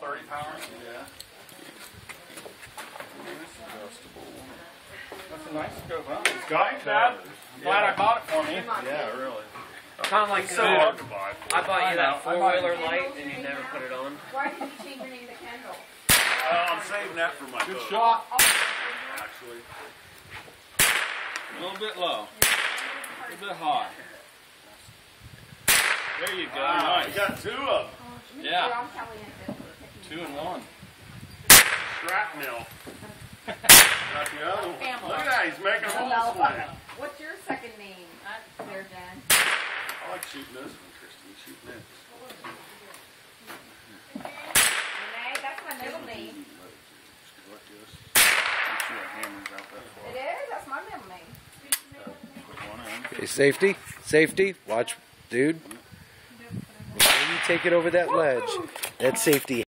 30 pounds? Yeah. That's a nice scope, huh? It's got it, Dad. I'm glad I bought it for me. Yeah, really. Kind of like So hard to buy. I bought you that I bought it. four-wheeler light and you never put it on. Why did you change your name to Kendall? I'm saving that for my Good book, shot. actually. A little bit low. A little bit high. There you go. Wow, Nice. you got two of them. Yeah. I'm telling you. 2 and 1. Shrapnel. Got the other one. Family. Look at that, he's making a whole slam. What's your second name there, Jen? I like shooting this one, Kristen. Shoot this. Renee, that's my middle name. It is? That's my middle name. Okay, safety, safety. Watch, dude. Before you take it over that ledge, that's safety.